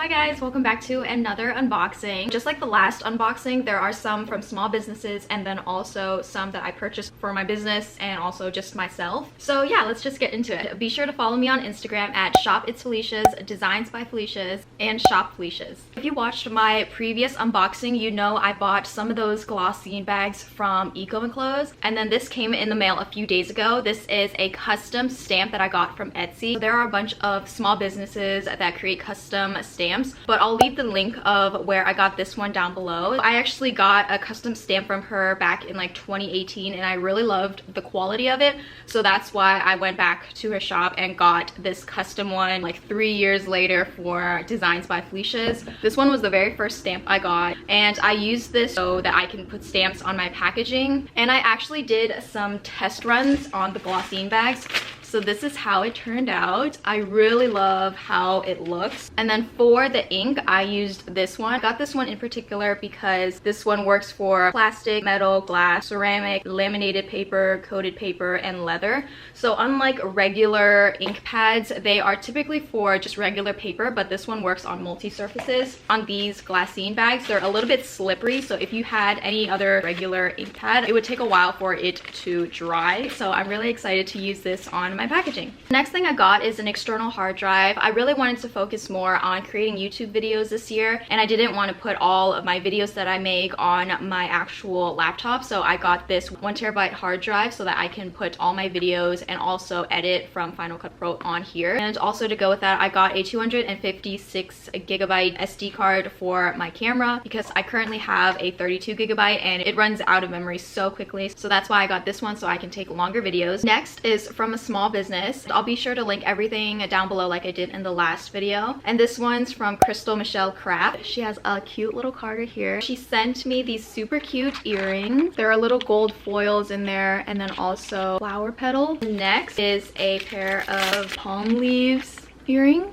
Hi guys, welcome back to another unboxing. Just like the last unboxing, there are some from small businesses and then also some that I purchased for my business and also just myself. So yeah, let's just get into it. Be sure to follow me on Instagram at Shop It's Felicia's, Designs by Felicia's, and Shop Felicia's. If you watched my previous unboxing, you know I bought some of those glossine bags from Eco Enclosed, and then this came in the mail a few days ago. This is a custom stamp that I got from Etsy. There are a bunch of small businesses that create custom stamps, but I'll leave the link of where I got this one down below. I actually got a custom stamp from her back in like 2018 and I really loved the quality of it, so that's why I went back to her shop and got this custom one like 3 years later for Designs by Felicia's. This one was the very first stamp I got, and I used this so that I can put stamps on my packaging, and I actually did some test runs on the glossine bags. So this is how it turned out. I really love how it looks. And then for the ink, I used this one. I got this one in particular because this one works for plastic, metal, glass, ceramic, laminated paper, coated paper, and leather. So unlike regular ink pads, they are typically for just regular paper, but this one works on multi-surfaces. On these glassine bags, they're a little bit slippery, so if you had any other regular ink pad, it would take a while for it to dry. So I'm really excited to use this on my packaging. Next thing I got is an external hard drive. I really wanted to focus more on creating YouTube videos this year, and I didn't want to put all of my videos that I make on my actual laptop, so I got this 1TB hard drive so that I can put all my videos and also edit from Final Cut Pro on here. And also to go with that, I got a 256GB SD card for my camera because I currently have a 32GB and it runs out of memory so quickly, so that's why I got this one so I can take longer videos. Next is from a small business. I'll be sure to link everything down below like I did in the last video. And this one's from Krystal Krafts. She has a cute little card right here. She sent me these super cute earrings. There are little gold foils in there and then also flower petals. Next is a pair of palm leaves earrings.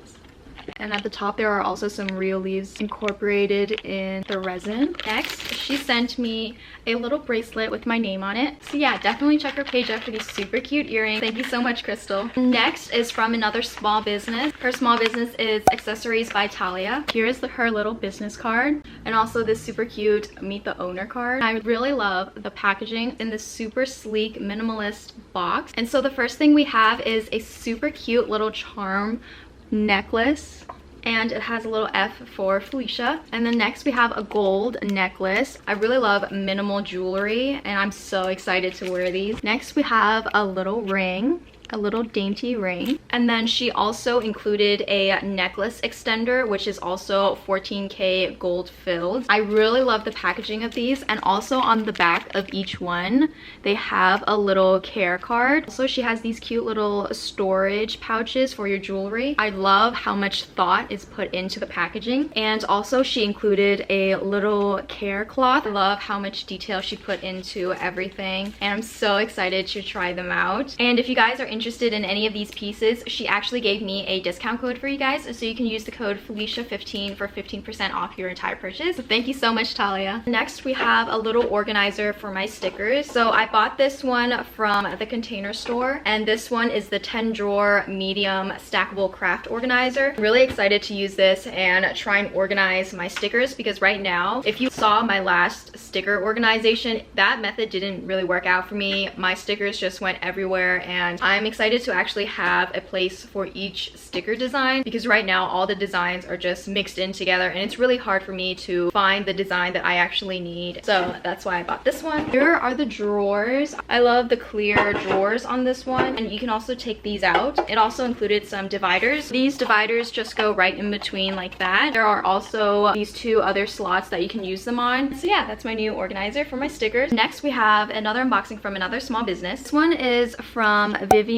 And at the top there are also some real leaves incorporated in the resin. Next, she sent me a little bracelet with my name on it. So yeah, definitely check her page out for these super cute earrings. Thank you so much, Krystal. Next is from another small business. Her small business is Accessories by Talia. Here's her little business card and also this super cute Meet the Owner card. I really love the packaging in this super sleek minimalist box. And so the first thing we have is a super cute little charm necklace, and it has a little F for Felicia. And then next we have a gold necklace. I really love minimal jewelry and I'm so excited to wear these. Next we have a little ring, a little dainty ring, and then she also included a necklace extender which is also 14K gold filled. I really love the packaging of these, and also on the back of each one they have a little care card. Also she has these cute little storage pouches for your jewelry. I love how much thought is put into the packaging, and also she included a little care cloth. I love how much detail she put into everything, and I'm so excited to try them out. And if you guys are interested in any of these pieces, she actually gave me a discount code for you guys, so you can use the code Felicia15 for 15% off your entire purchase. So thank you so much, Talia. Next we have a little organizer for my stickers. So I bought this one from the Container Store, and this one is the 10-drawer medium stackable craft organizer. I'm really excited to use this and try and organize my stickers, because right now, if you saw my last sticker organization, that method didn't really work out for me. My stickers just went everywhere, and I'm excited to actually have a place for each sticker design, because right now all the designs are just mixed in together and it's really hard for me to find the design that I actually need. So that's why I bought this one. Here are the drawers. I love the clear drawers on this one, and you can also take these out. It also included some dividers. These dividers just go right in between like that. There are also these two other slots that you can use them on. So yeah, that's my new organizer for my stickers. Next we have another unboxing from another small business. This one is from Vivian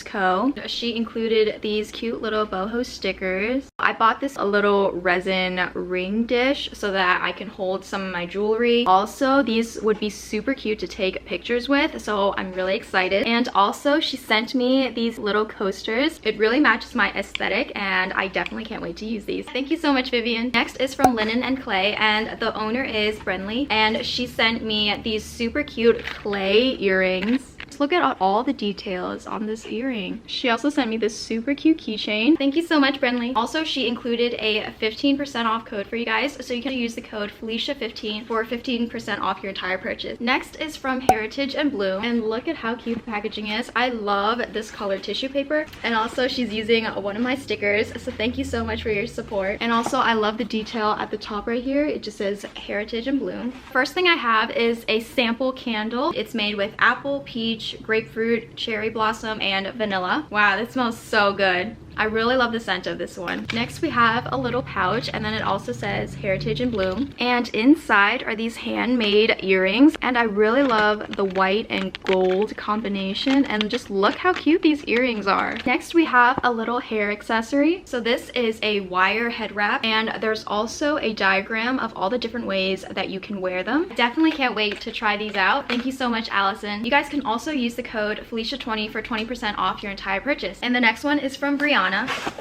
Co. She included these cute little boho stickers. I bought this a little resin ring dish so that I can hold some of my jewelry. Also, these would be super cute to take pictures with, so I'm really excited. And also she sent me these little coasters. It really matches my aesthetic and I definitely can't wait to use these. Thank you so much, Vivian. Next is from Linen and Clay, and the owner is Brenly, and she sent me these super cute clay earrings. Just look at all the details on this earring. She also sent me this super cute keychain. Thank you so much, Brenly. Also, she included a 15% off code for you guys, so you can use the code Felicia15 for 15% off your entire purchase. Next is from Heritage and Bloom, and look at how cute the packaging is. I love this colored tissue paper, and also she's using one of my stickers, so thank you so much for your support. And also, I love the detail at the top right here. It just says Heritage and Bloom. First thing I have is a sample candle. It's made with apple, peach, grapefruit, cherry blossom, and vanilla. Wow, that smells so good. I really love the scent of this one. Next we have a little pouch, and then it also says Heritage and Bloom. And inside are these handmade earrings, and I really love the white and gold combination, and just look how cute these earrings are. Next we have a little hair accessory. So this is a wire head wrap, and there's also a diagram of all the different ways that you can wear them. Definitely can't wait to try these out. Thank you so much, Allison. You guys can also use the code Felicia20 for 20% off your entire purchase. And the next one is from Brianna,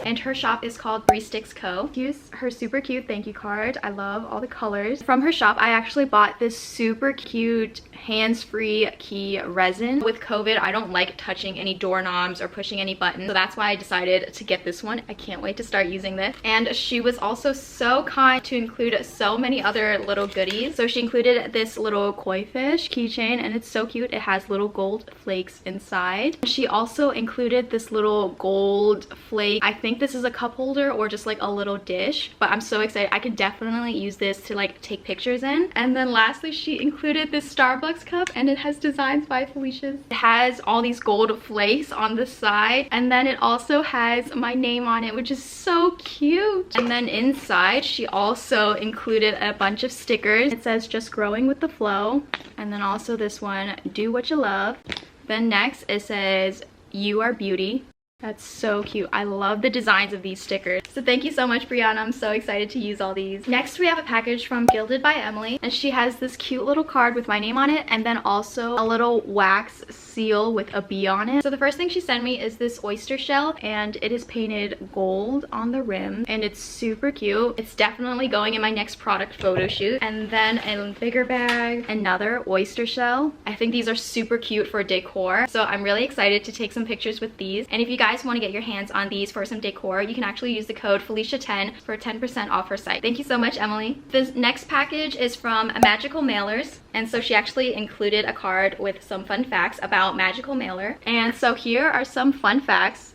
and her shop is called Bree Sticks Co. Here's her super cute thank you card. I love all the colors. From her shop, I actually bought this super cute hands-free key resin. With COVID, I don't like touching any doorknobs or pushing any buttons, so that's why I decided to get this one. I can't wait to start using this. And she was also so kind to include so many other little goodies. So she included this little koi fish keychain, and it's so cute. It has little gold flakes inside. She also included this little gold flake. I think this is a cup holder or just like a little dish, but I'm so excited. I could definitely use this to like take pictures in. And then lastly, she included this Starbucks cup, and it has designs by Felicia's. It has all these gold flakes on the side, and then it also has my name on it, which is so cute. And then inside she also included a bunch of stickers. It says just growing with the flow, and then also this one, do what you love. Then next it says you are beauty. That's so cute. I love the designs of these stickers. So thank you so much, Brianna. I'm so excited to use all these. Next, we have a package from Gilded by Emily, and she has this cute little card with my name on it, and then also a little wax seal with a bee on it. So the first thing she sent me is this oyster shell, and it is painted gold on the rim, and it's super cute. It's definitely going in my next product photo shoot. And then a bigger bag, another oyster shell. I think these are super cute for decor, so I'm really excited to take some pictures with these. And if you guys want to get your hands on these for some decor, you can actually use the code Felicia10 for 10% off her site. Thank you so much, Emily. This next package is from Magical Mailers, and so she actually included a card with some fun facts about Magical Mailer. And so here are some fun facts.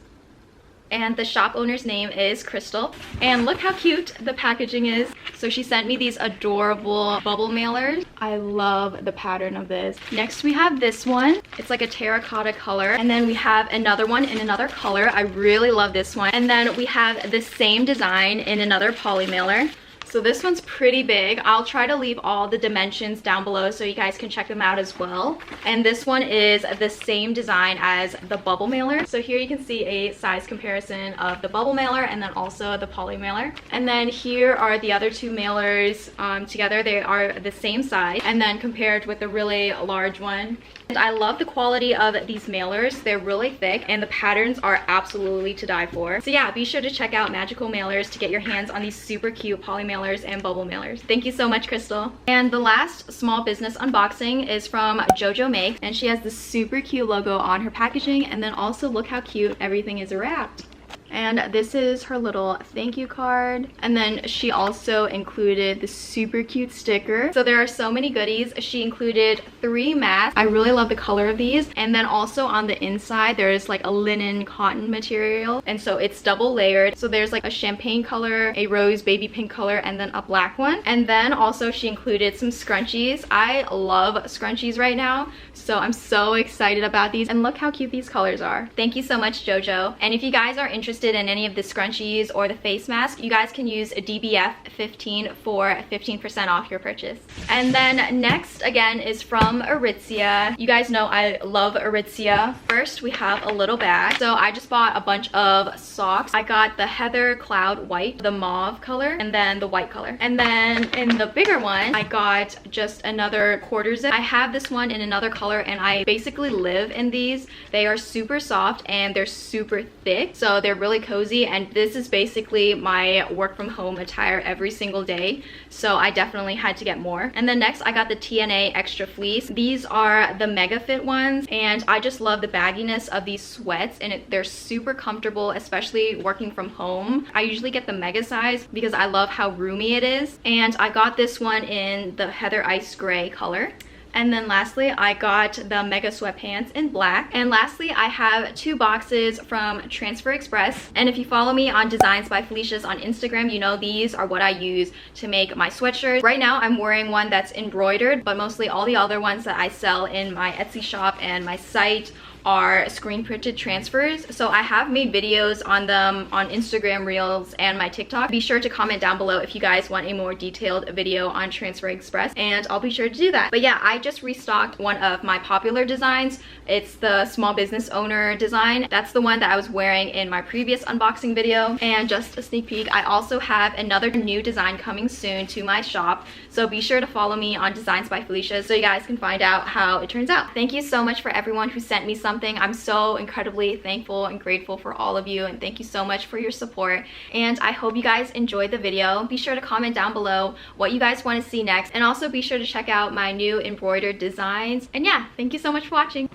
And the shop owner's name is Krystal, and look how cute the packaging is. So she sent me these adorable bubble mailers. I love the pattern of this. Next we have this one. It's like a terracotta color, and then we have another one in another color. I really love this one. And then we have the same design in another poly mailer. So this one's pretty big. I'll try to leave all the dimensions down below so you guys can check them out as well. And this one is the same design as the bubble mailer. So here you can see a size comparison of the bubble mailer and then also the poly mailer. And then here are the other two mailers together. They are the same size, and then compared with the really large one. And I love the quality of these mailers. They're really thick, and the patterns are absolutely to die for. So yeah, be sure to check out Magical Mailers to get your hands on these super cute poly mailers and bubble mailers. Thank you so much, Krystal. And the last small business unboxing is from JoJo Makes, and she has this super cute logo on her packaging, and then also look how cute everything is wrapped. And this is her little thank you card, and then she also included this super cute sticker. So there are so many goodies. She included 3 masks. I really love the color of these. And then also on the inside there's like a linen cotton material, and so it's double layered. So there's like a champagne color, a rose baby pink color, and then a black one. And then also she included some scrunchies. I love scrunchies right now, so I'm so excited about these, and look how cute these colors are. Thank you so much, JoJo. And if you guys are interested in any of the scrunchies or the face mask, you guys can use DBF15 for 15% off your purchase. And then next again is from Aritzia. You guys know I love Aritzia. First we have a little bag. So I just bought a bunch of socks. I got the Heather Cloud white, the mauve color, and then the white color. And then in the bigger one I got just another quarter zip. I have this one in another color, and I basically live in these. They are super soft and they're super thick, so they're really really cozy, and this is basically my work from home attire every single day, so I definitely had to get more. And then next I got the TNA Extra Fleece. These are the Mega Fit ones, and I just love the bagginess of these sweats, and they're super comfortable, especially working from home. I usually get the mega size because I love how roomy it is, and I got this one in the Heather Ice Gray color. And then lastly, I got the Mega Sweatpants in black. And lastly, I have 2 boxes from Transfer Express. And if you follow me on Designs by Felicia's on Instagram, you know these are what I use to make my sweatshirts. Right now, I'm wearing one that's embroidered, but mostly all the other ones that I sell in my Etsy shop and my site are screen printed transfers. So I have made videos on them on Instagram Reels and my TikTok. Be sure to comment down below if you guys want a more detailed video on Transfer Express, and I'll be sure to do that. But yeah, I just restocked one of my popular designs. It's the small business owner design. That's the one that I was wearing in my previous unboxing video. And just a sneak peek, I also have another new design coming soon to my shop. So be sure to follow me on Designs by Felicia so you guys can find out how it turns out. Thank you so much for everyone who sent me something. I'm so incredibly thankful and grateful for all of you, and thank you so much for your support. And I hope you guys enjoyed the video. Be sure to comment down below what you guys want to see next, and also be sure to check out my new embroidered designs. And yeah, thank you so much for watching.